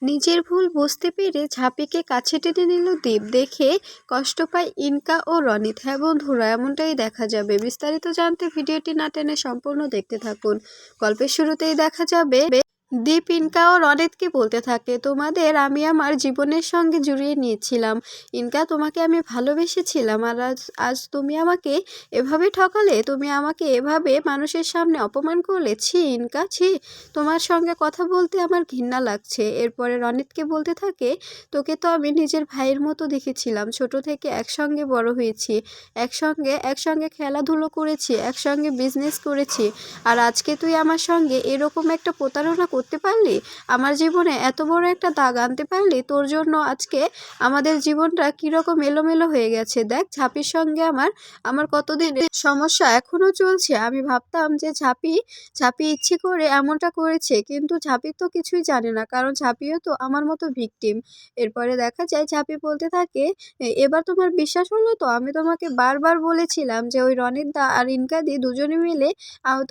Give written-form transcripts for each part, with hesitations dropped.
নিজের ভুল বুঝতে পেরে ঝাঁপিকে কাছে টেনে নিল দীপ। দেখে কষ্ট পায় ইনকা ও রনিত। হ্যাঁ বন্ধুরা, এমনটাই দেখা যাবে। বিস্তারিত জানতে ভিডিওটি না টেনে সম্পূর্ণ দেখতে থাকুন। গল্পের শুরুতেই দেখা যাবে দীপ ইনকা ও রনিতকে বলতে থাকে, তোমাদের আমি আমার জীবনের সঙ্গে জুড়িয়ে নিয়েছিলাম। ইনকা, তোমাকে আমি ভালোবেসেছিলাম, আর আজ আজ তুমি আমাকে এভাবে ঠকালে। তুমি আমাকে এভাবে মানুষের সামনে অপমান করলে। ছি ইনকা, ছি। তোমার সঙ্গে কথা বলতে আমার ঘৃণা লাগছে। এরপরে রনিতকে বলতে থাকে, তোকে তো আমি নিজের ভাইয়ের মতো দেখেছিলাম। ছোট থেকে একসঙ্গে বড় হয়েছি, একসঙ্গে একসঙ্গে খেলাধুলো করেছি, একসঙ্গে বিজনেস করেছি, আর আজকে তুই আমার সঙ্গে এরকম একটা প্রতারণা করতে পারলি? আমার জীবনে এত বড় একটা দাগ আনতে পারলি? তোর জন্য আজকে আমাদের জীবনটা কীরকম এলোমেলো হয়ে গেছে। দেখ, ঝাঁপির সঙ্গে আমার আমার কতদিন সমস্যা এখনো চলছে। আমি ভাবতাম যে ঝাঁপি ঝাঁপি ইচ্ছে করে এমনটা করেছে, কিন্তু ঝাঁপি তো কিছুই জানে না, কারণ ঝাঁপিও তো আমার মতো ভিকটিম। এরপরে দেখা যায় ঝাঁপি বলতে থাকে, এবার তোমার বিশ্বাস হলো তো? আমি তোমাকে বারবার বলেছিলাম যে ওই রনিতদা আর ইনকাদি দুজনে মিলে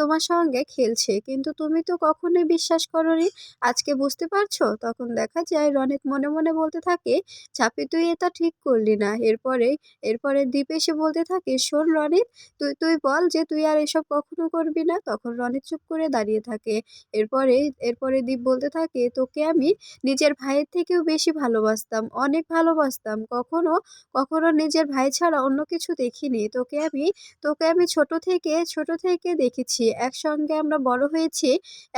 তোমার সঙ্গে খেলছে, কিন্তু তুমি তো কখনোই বিশ্বাস করোনি। আজকে বুঝতে পারছো? তখন দেখা যায় রনিত মনে মনে বলতে থাকে, ঝাঁপি তুই এটা ঠিক করলি না। এরপরে এরপরে দীপ এসে বলতে থাকে, শোন রনিত, তুই তুই বল যে তুই আর এসব কখনো করবি না। তখন রনিত চুপ করে দাঁড়িয়ে থাকে। এরপরে এরপরে দীপ বলতে থাকে, তোকে আমি নিজের ভাইয়ের থেকেও বেশি ভালোবাসতাম, অনেক ভালোবাসতাম। কখনো কখনো নিজের ভাই ছাড়া অন্য কিছু দেখিনি। তোকে আমি ছোট থেকে দেখেছি। একসঙ্গে আমরা বড় হয়েছি,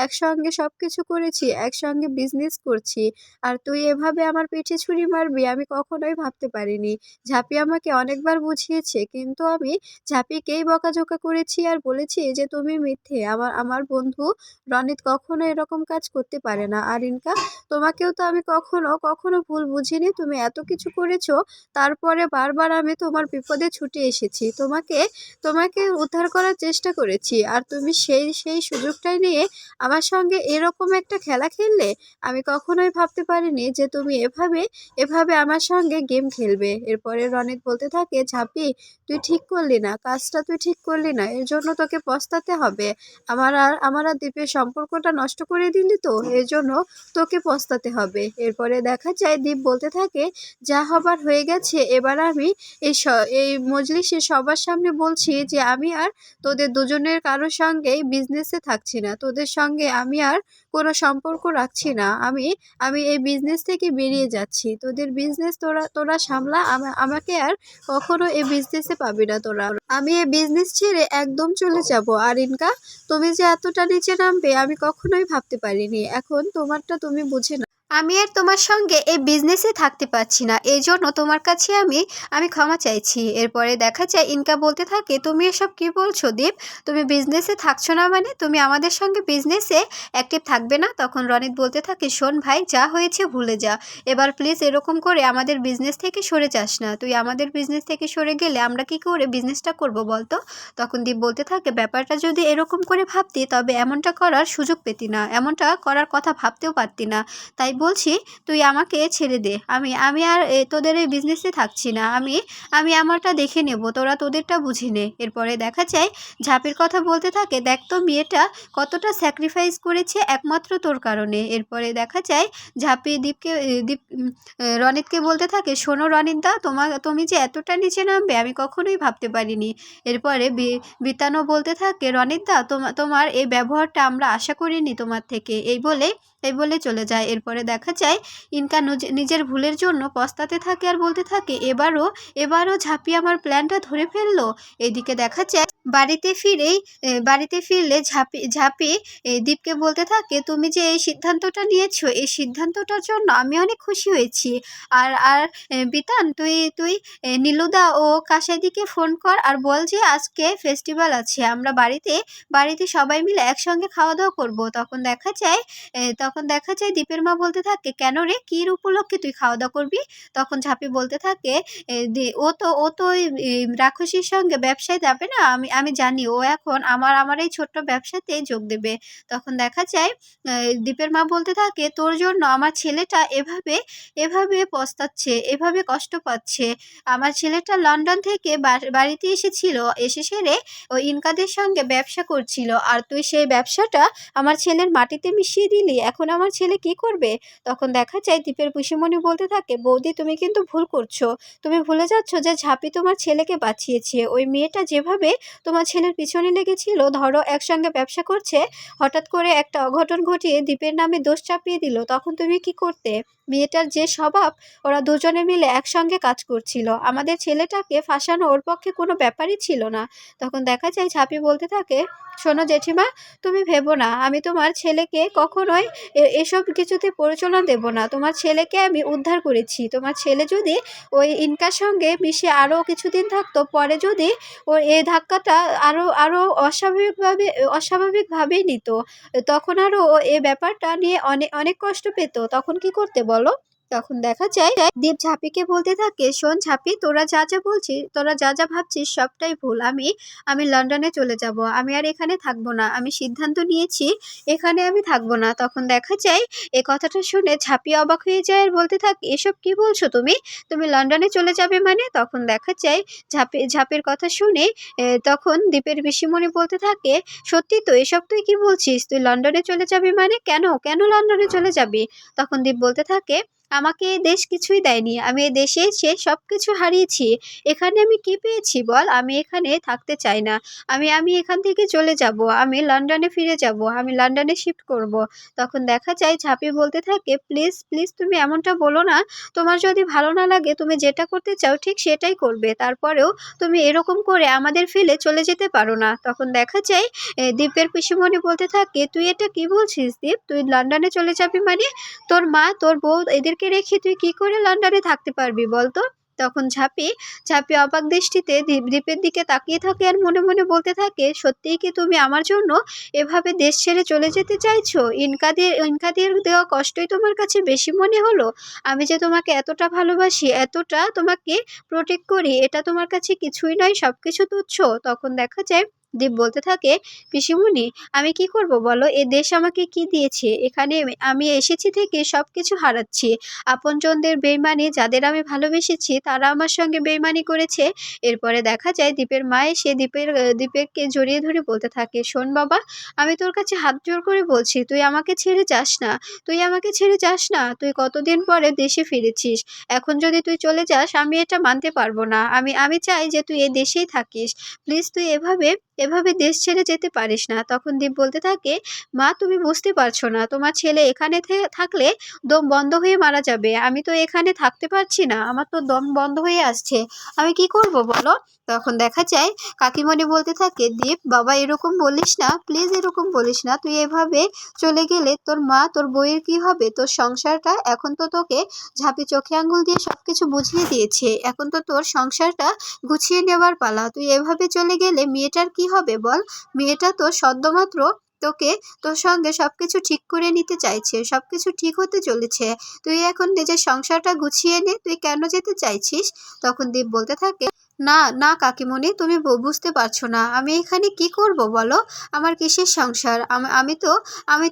একসঙ্গে সবকিছু করেছি, একসঙ্গে বিজনেস করছি, আর তুই এভাবে আমার পিঠে ছুরি মারবি আমি কখনোই ভাবতে পারিনি। ঝাঁপি আমাকে অনেকবার বুঝিয়েছে, কিন্তু আমি ঝাঁপিকেই বকাঝকা করেছি আর বলেছি যে তুমি মিথ্যে। আমার বন্ধু রনিত কখনো এরকম কাজ করতে পারে না। আর ইনকা, তোমাকেও তো আমি কখনো কখনো ভুল বুঝিনি। তুমি এত কিছু করেছো, তারপরে বারবার আমি তোমার বিপদে ছুটে এসেছি, তোমাকে তোমাকে উদ্ধার করার চেষ্টা করেছি, আর তুমি সেই সেই সুযোগটাই নিয়ে আমার সঙ্গে এরকম একটা খেলা খেললে। আমি কখনোই ভাবতে পারিনি যে তুমি এভাবে এভাবে আমার সঙ্গে গেম খেলবে। এরপরে রনিত বলতে থাকে, ঝাঁপি, তুই ঠিক করলি না, কাজটা তুই ঠিক করলি না, এর জন্য তোকে পস্তাতে হবে। আমার আর দীপের সম্পর্কটা নষ্ট করে দিলি তো, এর জন্য তোকে পস্তাতে হবে। এরপরে দেখা যায় দীপ বলতে থাকে, যা হবার হয়ে গেছে। এবার আমি এই মজলিসে সবার সামনে বলছি যে আমি আর তোদের দুজনের কারোর সঙ্গেই বিজনেসে থাকছি না, তোদের সঙ্গে আমি আর কোনো সম্পর্ক রাখছি না। আমি আমি এই বিজনেস থেকে বেরিয়ে যাচ্ছি। তোদের বিজনেস তোরা তোরা সামলা, আমাকে আর কখনো এই বিজনেসে পাবি না তোরা। আমি এই বিজনেস ছেড়ে একদম চলে যাব। আর ইনকা, তুমি যে এতটা নিচে নামবে আমি কখনোই ভাবতে পারিনি। এখন তোমারটা তুমি বুঝে নাও। আমি আর তোমার সঙ্গে এই বিজনেসে থাকতে পারছি না, এই জন্য তোমার কাছে আমি ক্ষমা চাইছি। এরপরে দেখা যায় ইনকা বলতে থাকে, তুমি এসব কি বলছো দীপ? তুমি বিজনেসে থাকছো না মানে তুমি আমাদের সঙ্গে বিজনেসে অ্যাক্টিভ থাকবে না? তখন রনিত বলতে থাকে, শোন ভাই, যা হয়েছে ভুলে যা। এবার প্লিজ এরকম করে আমাদের বিজনেস থেকে সরে যাস না। তুই আমাদের বিজনেস থেকে সরে গেলে আমরা কি করে বিজনেসটা করব বলতো? তখন দীপ বলতে থাকে, ব্যাপারটা যদি এরকম করে ভাবতি তবে এমনটা করার সুযোগ পেতি না, এমনটা করার কথা ভাবতেও পারতি না। তাই বলছি, তুই আমাকে ছেড়ে দে। আমি আমি আর তোদের এই বিজনেসে থাকছি না। আমি আমি আমারটা দেখে নেব, তোরা তোদেরটা বুঝে নে। এরপরে দেখা যায় ঝাঁপির কথা বলতে থাকে, দেখ তো মেয়েটা কতটা স্যাক্রিফাইস করেছে একমাত্র তোর কারণে। এরপরে দেখা যায় ঝাঁপি রনিতকে বলতে থাকে, শোনো রনিতদা, তুমি যে এতটা নিচে নামবে আমি কখনোই ভাবতে পারিনি। এরপরে বিতানও বলতে থাকে, রনিতদা, তোমার এই ব্যবহারটা আমরা আশা করিনি তোমার থেকে। এই বলে চলে যায়। এরপরে দেখা যায় ইনকা নিজের ভুলের জন্য পস্তাতে থাকে আর বলতে থাকে, এবারও ঝাঁপি আমার প্ল্যানটা ধরে ফেললো। এদিকে দেখা যায় বাড়িতে ফিরলে ঝাঁপি দীপকে বলতে থাকে, তুমি যে এই সিদ্ধান্তটা নিয়েছো, এই সিদ্ধান্তটার জন্য আমি অনেক খুশি হয়েছি। আর আর বিতান, তুই তুই নীলুদা ও কাসাইদিকে ফোন কর আর বল যে আজকে ফেস্টিভ্যাল আছে, আমরা বাড়িতে সবাই মিলে একসঙ্গে খাওয়া দাওয়া করবো। তখন দেখা যায় দীপের মা বলতে থাকে, কেন রে, কির উপলক্ষে তুই খাওয়া দাওয়া করবি? তখন ঝাঁপি বলতে থাকে, ও তো ওই রাক্ষসীর সঙ্গে ব্যবসায় যাবে না। আমি জানি ও এখন আমার এই ছোট্ট ব্যবসাতে যোগ দেবে। তখন দেখা যায় দীপের মা বলতে থাকে, তোর জন্য আমার ছেলেটা এভাবে এভাবে পস্তাচ্ছে, এভাবে কষ্ট পাচ্ছে। আমার ছেলেটা লন্ডন থেকে বাড়িতে এসেছিল, এসে সেরে ও ইনকাদের সঙ্গে ব্যবসা করছিল, আর তুই সেই ব্যবসাটা আমার ছেলের মাটিতে মিশিয়ে দিলি। এখন তখন আমার ছেলে কি করবে? তখন দেখা যায় দীপের পিসিমণি বলতে থাকে, বৌদি তুমি কিন্তু ভুল করছো। তুমি ভুলে যাচ্ছ যে ঝাঁপি তোমার ছেলেকে বাঁচিয়েছে। ওই মেয়েটা যেভাবে তোমার ছেলের পিছনে লেগেছিল, ধরো একসঙ্গে ব্যবসা করছে, হঠাৎ করে একটা অঘটন ঘটিয়ে দীপের নামে দোষ চাপিয়ে দিল, তখন তুমি কি করতে? মেয়েটার যে স্বভাব, ওরা দুজনে মিলে একসঙ্গে কাজ করছিল, আমাদের ছেলেটাকে ফাঁসানো ওর পক্ষে কোনো ব্যাপারই ছিল না। তখন দেখা যায় ঝাঁপি বলতে থাকে, শোনো জেঠিমা, তুমি ভেবো না আমি তোমার ছেলেকে কখনোই এসব কিছুতে প্ররোচনা দেব না। তোমার ছেলেকে আমি উদ্ধার করেছি। তোমার ছেলে যদি ওই ইনকার সঙ্গে মিশে আরও কিছুদিন থাকতো, পরে যদি ওর এই ধাক্কাটা আরও আরও অস্বাভাবিকভাবেই নিত, তখন আরও ও এ ব্যাপারটা নিয়ে অনেক অনেক কষ্ট পেত, তখন কি করতে বলো? তখন দেখা যায় দীপ ঝাঁপিকে বলতে থাকে, শোন ঝাঁপি, তোরা যা যা ভাবছিস সবটাই ভুল। আমি লন্ডনে চলে যাব। আমি আর এখানে থাকবো না। আমি সিদ্ধান্ত নিয়েছি এখানে আমি থাকবো না। তখন দেখা যায় এ কথাটা শুনে ঝাঁপি অবাক হয়ে যায় আর বলতে থাকে, এসব কি বলছো তুমি? তুমি লন্ডনে চলে যাবে মানে? তখন দেখা যায় ঝাঁপির কথা শুনে তখন দীপের পিসিমণি বলতে থাকে, সত্যি তো, এসব তুই কি বলছিস? তুই লন্ডনে চলে যাবি মানে? কেন কেন লন্ডনে চলে যাবি? তখন দীপ বলতে থাকে, আমাকে এই দেশ কিছুই দেয়নি। আমি এই দেশে এসে সব কিছু হারিয়েছি। এখানে আমি কি পেয়েছি বল? আমি এখানে থাকতে চাই না। আমি আমি এখান থেকে চলে যাব। আমি লন্ডনে ফিরে যাব। আমি লন্ডনে শিফট করব। তখন দেখা যায় ঝাঁপি বলতে থাকে, প্লিজ প্লিজ তুমি এমনটা বলো না। তোমার যদি ভালো না লাগে, তুমি যেটা করতে চাও ঠিক সেটাই করবে। তারপরেও তুমি এরকম করে আমাদের ফেলে চলে যেতে পারো না। তখন দেখা যায় দীপের পিসিমণি বলতে থাকে, তুই এটা কি বলছিস দীপ? তুই লন্ডনে চলে যাবি মানে? তোর মা তোর বউ এদেরকে রেখে তুই কি করে লন্ডনে থাকতে পারবি বলতো? তখন ঝাঁপি অবাক দৃষ্টিতে দীপের দিকে তাকিয়ে থাকে আর মনে মনে বলতে থাকে, সত্যিই কি তুমি আমার জন্য এভাবে দেশ ছেড়ে চলে যেতে চাইছো? ইনকা দিয়ে দেওয়া কষ্টই তোমার কাছে বেশি মনে হলো? আমি যে তোমাকে এতটা ভালোবাসি, এতটা তোমাকে প্রোটেক্ট করি, এটা তোমার কাছে কিছুই নয়, সবকিছু তুচ্ছ? তখন দেখা যায় দীপ বলতে থাকে, পিসিমণি, আমি কি করব বলো? এ দেশ আমাকে কি দিয়েছে? এখানে আমি এসেছি থেকে সবকিছু হারাচ্ছি। আপনজনদের বেইমানি, যাদের আমি ভালোবেসেছি তারা আমার সঙ্গে বেইমানি করেছে। এরপরে দেখা যায় দীপের মা এসে দীপেরকে জড়িয়ে ধরে বলতে থাকে, শোন বাবা, আমি তোর কাছে হাত জোড় করে বলছি, তুই আমাকে ছেড়ে যাস না। তুই আমাকে ছেড়ে যাস না। তুই কতদিন পরে দেশে ফিরেছিস। এখন যদি তুই চলে যাস, আমি এটা মানতে পারবো না। আমি চাই যে তুই এ দেশেই থাকিস। প্লিজ তুই এভাবে এভাবে দেশ ছেড়ে যেতে পারিস না। তখন দীপ বলতে থাকে, মা তুমি বুঝতে পারছো না, তোমার ছেলে এখানে থাকলে দম বন্ধ হয়ে মারা যাবে। আমি তো এখানে থাকতে পারছি না, আমার তো দম বন্ধ হয়ে আসছে। আমি কি করব বলো? তখন দেখা যায় কাকিমণি বলতে থাকে, দীপ বাবা, এরকম বলিস না, প্লিজ এরকম বলিস না। তুই এভাবে চলে গেলে তোর মা তোর বউয়ের কি হবে? তোর সংসারটা, এখন তো তোকে ঝাঁপি চোখে আঙ্গুল দিয়ে সবকিছু বুঝিয়ে দিয়েছে। এখন তো তোর সংসারটা গুছিয়ে নেওয়ার পালা। তুই এভাবে চলে গেলে মেয়েটার কি হবে বল? মেয়েটা তো সদ্যমাত্র তোকে তোর সঙ্গে সবকিছু ঠিক করে নিতে চাইছে, সবকিছু ঠিক হতে চলেছে। তুই এখন নিজের সংসারটা গুছিয়ে নে। তুই কেন যেতে চাইছিস? তখন দীপ বলতে থাকে, না না কাকিমণি, তুমি বুঝতে পারছো না। আমি এখানে কি করব বলো? আমার কিসের সংসার? আমি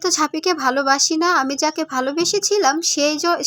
তো ঝাঁপিকে ভালোবাসি না। আমি যাকে ভালোবেসেছিলাম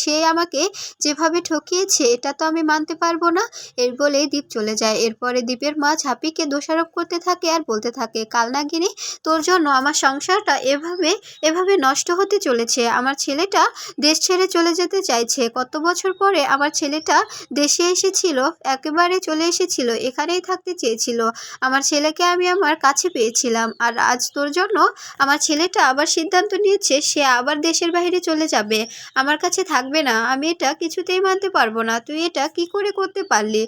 সে আমাকে যেভাবে ঠকিয়েছে, এটা তো আমি মানতে পারবো না। এর বলেই দীপ চলে যায়। এরপরে দীপের মা ঝাঁপিকে দোষারোপ করতে থাকে আর বলতে থাকে, কালনাগিনী, তোর জন্য আমার সংসারটা এভাবে এভাবে নষ্ট হতে চলেছে। আমার ছেলেটা দেশ ছেড়ে চলে যেতে চাইছে। কত বছর পরে আমার ছেলেটা দেশে এসেছিল, একেবারে চলে এসেছিল, এখানেই থাকতে চেয়েছিল। আমার ছেলেকে আমি আমার কাছে পেয়েছিলাম, আর আজ তোর জন্য আমার ছেলেটা আবার সিদ্ধান্ত নিয়েছে সে আবার দেশের বাইরে চলে যাবে, আমার কাছে থাকবে না। আমি এটা কিছুতেই মানতে পারবো না। তুই এটা কি করে করতে পারলি?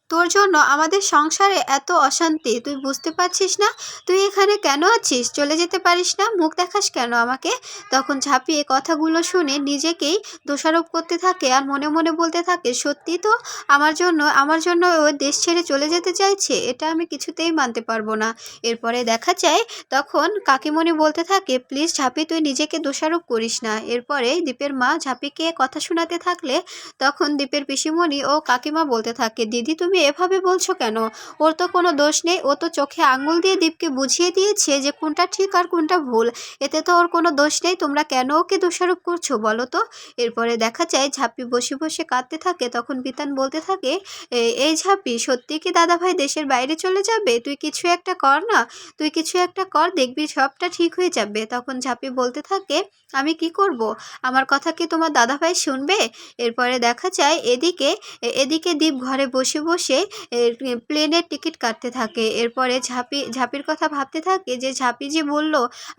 তোর জন্য আমাদের সংসারে এত অশান্তি, তুই বুঝতে পারছিস না? তুই এখানে কেন আছিস? চলে যেতে পারিস না? মুখ দেখাস কেন আমাকে? তখন ঝাঁপিয়ে কথাগুলো শুনে নিজেকেই দোষারোপ করতে থাকে আর মনে মনে বলতে থাকে, সত্যি তো, আমার জন্য ও দেশ ছেড়ে চলে যেতে চাইছে, এটা আমি কিছুতেই মানতে পারবো না। এরপরে দেখা যায় তখন কাকিমণি বলতে থাকে, প্লিজ ঝাঁপি, তুই নিজেকে দোষারোপ করিস না। এরপরে দীপের মা ঝাঁপিকে কথা শোনাতে থাকলে তখন দীপের পিসিমণি ও কাকিমা বলতে থাকে, দিদি তুমি তুমি এভাবে বলছো কেন? ওর তো কোনো দোষ নেই, ও তো চোখে আঙুল দিয়ে দীপকে বুঝিয়ে দিয়েছে যে কোনটা ঠিক আর কোনটা ভুল। এতে তো ওর কোনো দোষ নেই, তোমরা কেন ওকে দোষারোপ করছো বলো তো? এরপরে দেখা যায় ঝাঁপি বসে বসে কাঁদতে থাকে। তখন বিতান বলতে থাকে, এই ঝাঁপি, সত্যি কি দাদাভাই দেশের বাইরে চলে যাবে? তুই কিছু একটা কর না, তুই কিছু একটা কর, দেখবি সবটা ঠিক হয়ে যাবে। তখন ঝাঁপি বলতে থাকে, আমি কি করব? আমার কথা কি তোমার দাদাভাই শুনবে? এরপরে দেখা যায় এদিকে দীপ ঘরে বসে বসে প্লেনের টিকিট কাটতে থাকে। এরপরে ঝাঁপির কথা ভাবতে থাকে যে ঝাঁপি যে বলল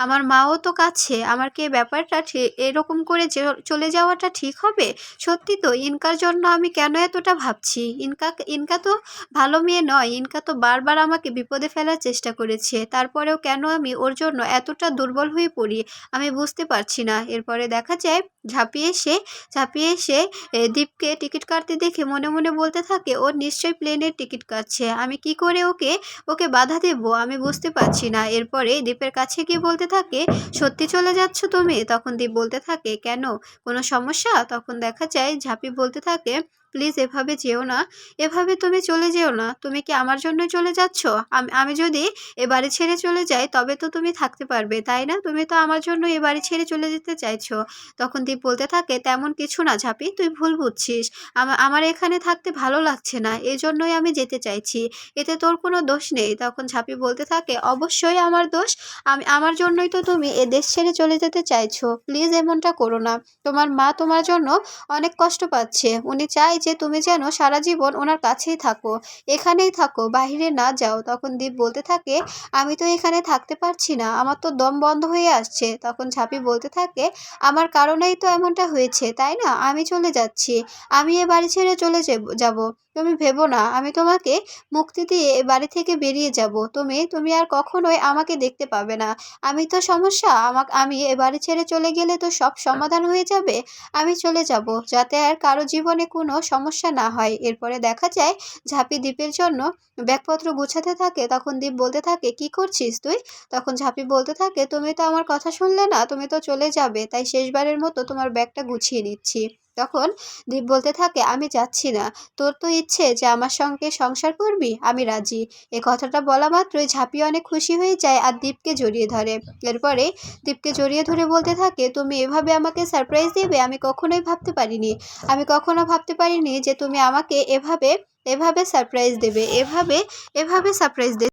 আমার মাও তো কাছে, আমার কি এই ব্যাপারটা এরকম করে চলে যাওয়াটা ঠিক হবে? সত্যি তো ইনকার জন্য আমি কেন এতটা ভাবছি? ইনকা তো ভালো মেয়ে নয়, ইনকা তো বারবার আমাকে বিপদে ফেলার চেষ্টা করেছে, তারপরেও কেন আমি ওর জন্য এতটা দুর্বল হয়ে পড়ি আমি বুঝতে পারছি না। এরপরে দেখা যায় ঝাঁপিয়ে এসে দীপকে টিকিট কাটতে দেখে মনে মনে বলতে থাকে, ও নিশ্চয়ই প্লেনের টিকিট কাটছে, আমি কি করে ওকে বাধা দেব আমি বুঝতে পারছি না। এরপরে দীপের কাছে গিয়ে বলতে থাকে, সত্যি চলে যাচ্ছ তুমি? তখন দীপ বলতে থাকে, কেন, কোনো সমস্যা? তখন দেখা যায় ঝাঁপি বলতে থাকে, প্লিজ এভাবে যেও না, এভাবে তুমি চলে যেও না। তুমি কি আমার জন্যই চলে যাচ্ছ? আমি যদি এ বাড়ি ছেড়ে চলে যাই তবে তো তুমি থাকতে পারবে, তাই না? তুমি তো আমার জন্য এ বাড়ি ছেড়ে চলে যেতে চাইছো। তখন দীপ বলতে থাকে, তেমন কিছু না ঝাঁপি, তুই ভুল বুঝছিস। আমার এখানে থাকতে ভালো লাগছে না, এজন্যই আমি যেতে চাইছি, এতে তোর কোনো দোষ নেই। তখন ঝাঁপি বলতে থাকে, অবশ্যই আমার দোষ, আমার জন্যই তো তুমি এ দেশ ছেড়ে চলে যেতে চাইছো, প্লিজ এমনটা করো না। তোমার মা তোমার জন্য অনেক কষ্ট পাচ্ছে, উনি চায় যে তুমি যেন সারা জীবন ওনার কাছেই থাকো, এখানেই থাকো, বাইরে না যাও। তখন দীপ বলতে থাকে, আমি তো এখানে থাকতে পারছি না, আমার তো দম বন্ধ হয়ে আসছে। তখন ঝাঁপি বলতে থাকে, আমার কারণেই তো এমনটা হয়েছে, তাই না? আমি চলে যাচ্ছি, আমি এ বাড়ি ছেড়ে চলে যাব। তুমি ভেবো না আমি তোমাকে মুক্তি দিয়ে এ বাড়ি থেকে বেরিয়ে যাব, তুমি আর কখনোই আমাকে দেখতে পাবে না। আমি তো সমস্যা, আমি এ বাড়ি ছেড়ে চলে গেলে তো সব সমাধান হয়ে যাবে। আমি চলে যাব যাতে আর কারো জীবনে কোনো সমস্যা না হয়। এরপরে দেখা যায় ঝাঁপি দীপের জন্য ব্যাগপত্র গুছাতে থাকে। তখন দীপ বলতে থাকে, কি করছিস তুই? তখন ঝাঁপি বলতে থাকে, তুমি তো আমার কথা শুনলে না, তুমি তো চলে যাবে, তাই শেষবারের মতো তোমার ব্যাগটা গুছিয়ে নিচ্ছি। তখন দীপ বলতে থাকে, আমি যাচ্ছি না, তোর তো ইচ্ছে যে আমার সঙ্গে সংসার করবি, আমি রাজি। এ কথাটা বলা মাত্রই ঝাঁপি অনেক খুশি হয়ে যায় আর দীপকে জড়িয়ে ধরে। এরপরে দীপকে জড়িয়ে ধরে বলতে থাকে, তুমি এভাবে আমাকে সারপ্রাইজ দেবে আমি কখনোই ভাবতে পারিনি, আমি কখনো ভাবতে পারিনি যে তুমি আমাকে এভাবে সারপ্রাইজ দেবে, এভাবে সারপ্রাইজ দেবে।